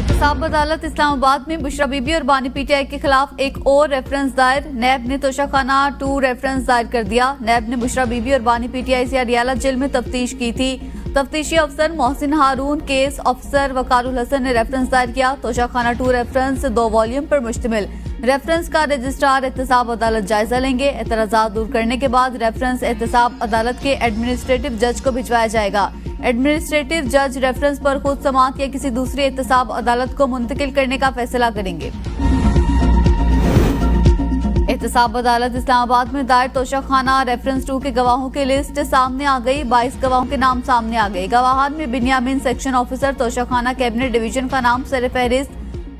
एहतसाब अदालत इस्लामाबाद में बुशरा बीबी और बानी पीटीआई के खिलाफ एक और रेफरेंस दायर। नैब ने तोशाखाना 2 रेफरेंस दायर कर दिया। नैब ने बुशरा बीबी और बानी पीटीआई से अडियाला जेल में तफ्तीश की थी। तफ्तीशी अफसर मोहसिन हारून, केस अफसर वकारुल हसन ने रेफरेंस दायर किया। तोशाखाना 2 रेफरेंस 2 वॉल्यूम पर मुश्तमिल। रेफरेंस का रजिस्ट्रार एहतसाब अदालत जायजा लेंगे। एतराजात दूर करने के बाद रेफरेंस एहतसाब अदालत के एडमिनिस्ट्रेटिव जज को भिजवाया जाएगा। एडमिनिस्ट्रेटिव जज रेफरेंस पर खुद समाअत या किसी दूसरी एहतसाब अदालत को मुंतकिल करने का फैसला करेंगे। एहतसाब अदालत इस्लामाबाद में दायर तोशाखाना रेफरेंस 2 के गवाहों की लिस्ट सामने आ गई। 22 गवाहों के नाम सामने आ गए। गवाहान में Binyamin section officer Toshakhana cabinet division का नाम सर फहरिस्त,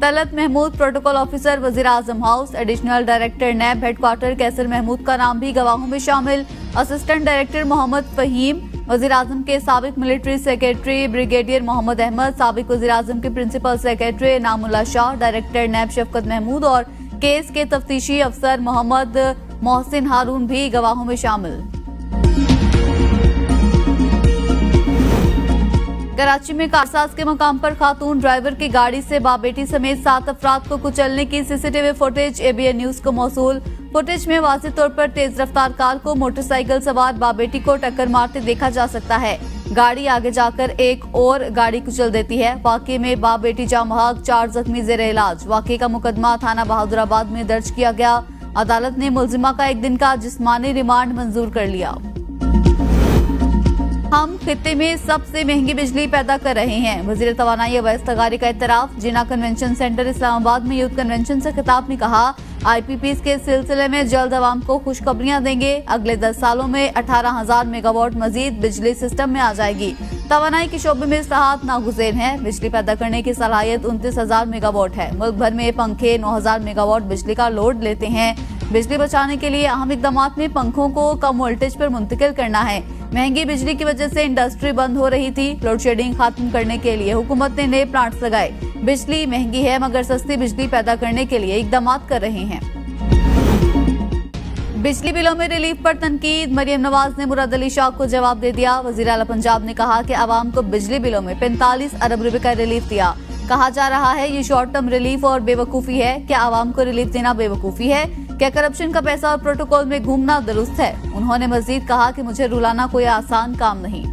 तलत महमूद प्रोटोकॉल ऑफिसर वजीर आजम house, additional director NAB headquarter Qaiser Mahmood का नाम भी गवाहों में शामिल, असिस्टेंट डायरेक्टर मोहम्मद फहीम, वजीर आजम के साबिक military secretary brigadier Mohammad Ahmed, साबिक वजीर आजम के principal secretary Namullah Shah, director नैब शफकत महमूद और केस के तफ्तीशी अफसर मोहम्मद मोहसिन हारून भी गवाहों में शामिल। कराची में कारसाज के मकाम पर खातून ड्राइवर की गाड़ी से बाप बेटी समेत 7 अफराद को कुचलने की सीसीटीवी फुटेज एबीएन न्यूज को मौसूल। फुटेज में वाज़ेह तौर पर तेज रफ्तार कार को मोटरसाइकिल सवार बाप बेटी को टक्कर मारते देखा जा सकता है। गाड़ी आगे जाकर एक और गाड़ी कुचल देती है। वाकये में बाप बेटी जाम बहक, 4 जख्मी जेर इलाज। वाकये का मुकदमा थाना बहादुराबाद में दर्ज किया गया। अदालत ने मुलजिमा का 1 दिन का जिस्मानी रिमांड मंजूर कर लिया। हम खित्ते में सबसे महंगी बिजली पैदा कर रहे हैं, वजीर तवानाई अवैस तगारी का इतराफ। जिना कन्वेंशन सेंटर इस्लामाबाद में यूथ कन्वेंशन से खिताब में कहा, IPPs के सिलसिले में जल्द अवाम को खुशखबरियां देंगे। अगले 10 सालों में 18,000 मेगावाट मजीद बिजली सिस्टम में आ जाएगी। तवानाई के शोबे में इस्लाहात नागुज़ेर है। बिजली पैदा करने की सलाहियत 29,000 मेगावाट है। मुल्क भर में पंखे 9,000 मेगावाट बिजली का लोड लेते हैं। बिजली बचाने के लिए अहम इकदाम में पंखों को कम वोल्टेज पर मुंतकिल करना है। महंगी बिजली की वजह से इंडस्ट्री बंद हो रही थी। लोड शेडिंग खत्म करने के लिए हुकूमत ने नए प्लांट्स लगाए। बिजली महंगी है मगर सस्ती बिजली पैदा करने के लिए इकदाम कर रहे हैं। बिजली बिलों में रिलीफ पर तनकीद। मरियम नवाज ने मुराद अली शाह को जवाब दे दिया। वजीर आला पंजाब ने कहा कि आवाम को बिजली बिलों में 45 अरब रुपए का रिलीफ दिया। कहा जा रहा है ये शॉर्ट टर्म रिलीफ और बेवकूफ़ी है। क्या आवाम को रिलीफ देना बेवकूफ़ी है? क्या करप्शन का पैसा और प्रोटोकॉल में घूमना दुरुस्त है? उन्होंने मजीद कहा कि मुझे रुलाना कोई आसान काम नहीं।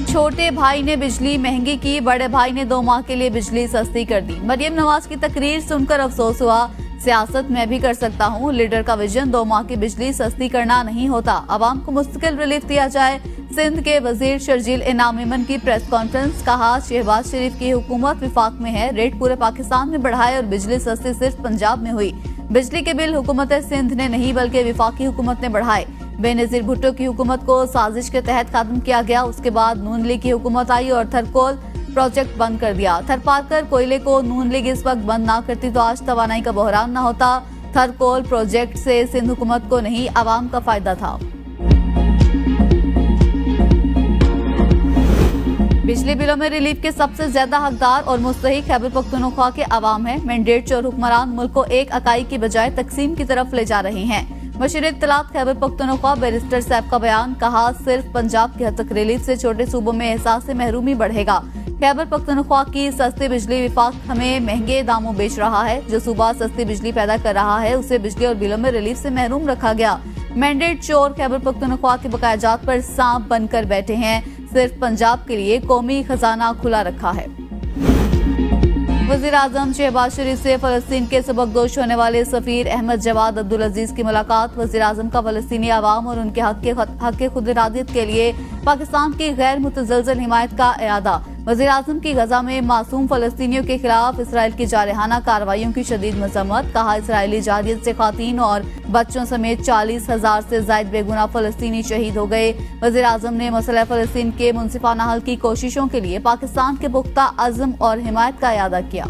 छोटे भाई ने बिजली महंगी की, बड़े भाई ने 2 माह के लिए बिजली सस्ती कर दी। मरियम नवाज की तकरीर सुनकर अफसोस हुआ। सियासत मैं भी कर सकता हूँ। लीडर का विजन 2 माह की बिजली सस्ती करना नहीं होता। आवाम को मुस्तकिल रिलीफ दिया जाए। सिंध के वजीर शर्जील इनाम मेमन की प्रेस कॉन्फ्रेंस। कहा, शहबाज शरीफ की हुकूमत विफाक में है। रेट पूरे पाकिस्तान में बढ़ाए और बिजली सस्ती सिर्फ पंजाब में हुई। बिजली के बिल हुकूमत सिंध ने नहीं बल्कि विफाकी हुकूमत ने बढ़ाए। बेनजीर भुट्टो की हुकूमत को साजिश के तहत खत्म किया गया। उसके बाद नून लीग की हुकूमत आई और थरकोल प्रोजेक्ट बंद कर दिया। थरपारकर कोयले को नून लीग इस वक्त बंद ना करती तो आज तवानाई का बहरान न होता। थरकोल प्रोजेक्ट से सिंध हुकूमत को नहीं आवाम का फायदा था। बिजली बिलों में रिलीफ के सबसे ज्यादा हकदार और मुस्तहिक खैबर पख्तूनख्वा के अवाम है। मैंडेट चोर हुक्मरान मुल्क को एक इकाई की बजाय तकसीम की तरफ ले जा रहे हैं। मशीर इत्तलात खैबर पख्तूनख्वा बैरिस्टर सैफ का बयान। कहा, सिर्फ पंजाब की हद तक रिलीफ से छोटे सूबों में एहसास महरूमी बढ़ेगा। खैबर पख्तूनख्वा की सस्ती बिजली विफाक हमें महंगे दामों बेच रहा है। जो सूबा सस्ती बिजली पैदा कर रहा है उसे बिजली और बिलों में रिलीफ से महरूम रखा गया। मैंडेट चोर खैबर पख्तूनख्वा के बकायाजात पर सांप बनकर बैठे हैं। सिर्फ पंजाब के लिए कौमी खजाना खुला रखा है। वजीर आजम शहबाज शरीफ से फलस्तीन के सबकदोश होने वाले सफीर अहमद जवाद अब्दुल अजीज की मुलाकात। वजीर आजम का फलस्तीनी आवाम और उनके हक के खुद इरादियत के लिए पाकिस्तान की गैर मुतज़लज़ल हिमायत का इरादा। वजीर आजम की गजा में मासूम फलस्तीनियों के खिलाफ इसराइल की जारहाना कार्रवाइयों की शदीद मजम्मत। कहा, इसराइली जारियत से खातीन और बच्चों समेत 40,000 से ज्यादा बेगुनाह फलस्तीनी शहीद हो गए। वजीर आजम ने मसला फलस्तीन के मुनसिफाना हल की कोशिशों के लिए पाकिस्तान के पुख्ता अज़्म और हिमायत का इयादा किया।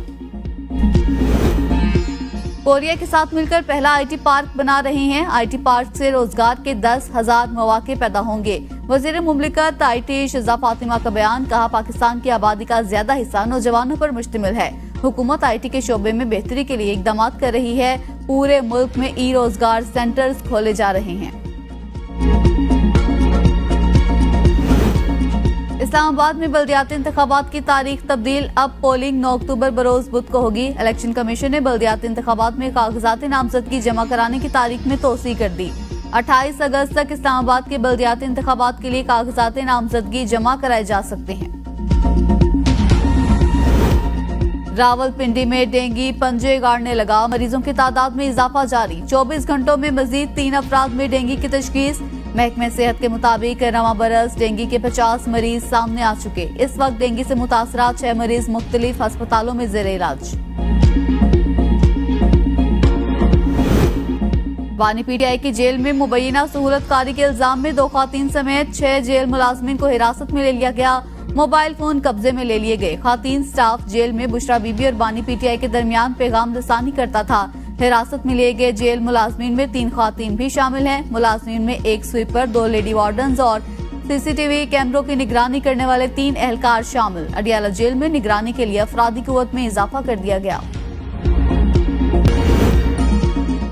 कोरिया के साथ मिलकर पहला IT पार्क बना रहे हैं। IT पार्क से रोजगार के 10,000 मौके पैदा होंगे। वजीर मुमलिकत IT शिजा फातिमा का बयान। कहा, पाकिस्तान की आबादी का ज्यादा हिस्सा नौजवानों पर मुश्तमिल है। हुकूमत IT के शोबे में बेहतरी के लिए इकदाम कर रही है। पूरे मुल्क में रोजगार सेंटर्स खोले जा रहे हैं। इस्लामाबाद में बल्दियाती इंतखाबात की तारीख तब्दील, अब पोलिंग 9 अक्टूबर बरोज बुध को होगी। इलेक्शन कमीशन ने बल्दियाती इंतखाबात में कागजात नामजदगी जमा कराने की तारीख में तोसी कर दी। 28 अगस्त तक इस्लामाबाद के बल्दियाती इंतखाबात के लिए कागजात नामजदगी जमा कराए जा सकते हैं। रावलपिंडी में डेंगू पंजे गाड़ने लगा, मरीजों की तादाद में इजाफा जारी। 24 घंटों में मजीद 3 अफराद में डेंगू की तशखीस। महकमे सेहत के मुताबिक रवा बरस डेंगू के 50 मरीज सामने आ चुके। इस वक्त डेंगू से मुतासरा 6 मरीज मुख्तलिफ अस्पतालों में जेर इलाज। बानी पीटीआई की जेल में मुबैना सहूलतकारी के इल्जाम में 2 खातून समेत 6 जेल मुलाजमीन को हिरासत में ले लिया गया। मोबाइल फोन कब्जे में ले लिए गए। खातून स्टाफ जेल में बुशरा बीबी और बानी पीटीआई के दरमियान पैगाम रसानी करता था। हिरासत में लिए गए जेल मुलाजमीन में 3 खातून भी शामिल हैं। मुलाजमीन में 1 स्वीपर, 2 लेडी वार्डन्स और सीसीटीवी कैमरों की निगरानी करने वाले 3 एहलकार शामिल। अडियाला जेल में निगरानी के लिए अफरादी कुव्वत में इजाफा कर दिया गया।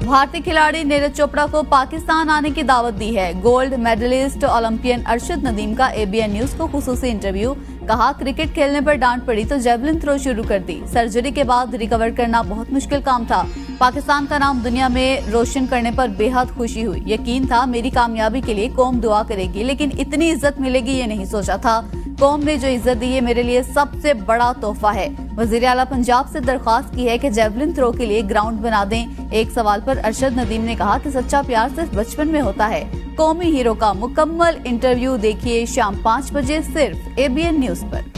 भारतीय खिलाड़ी नीरज चोपड़ा को पाकिस्तान आने की दावत दी है। Gold medalist Olympian Arshad Nadeem का एबीएन न्यूज को खुसूसी इंटरव्यू। कहा, क्रिकेट खेलने पर डांट पड़ी तो जेवलिन थ्रो शुरू कर दी। सर्जरी के बाद रिकवर करना बहुत मुश्किल काम था। पाकिस्तान का नाम दुनिया में रोशन करने पर बेहद खुशी हुई। यकीन था मेरी कामयाबी के लिए कौम दुआ करेगी, लेकिन इतनी इज्जत मिलेगी ये नहीं सोचा था। कौम ने जो इज्जत दी है मेरे लिए सबसे बड़ा तोहफा है। वजीर आला पंजाब से दरख्वास्त की है कि जेवलिन थ्रो के लिए ग्राउंड बना दें। एक सवाल पर अरशद नदीम ने कहा कि सच्चा प्यार सिर्फ बचपन में होता है। कौमी हीरो का मुकम्मल इंटरव्यू देखिए शाम 5 बजे सिर्फ एबीएन न्यूज पर।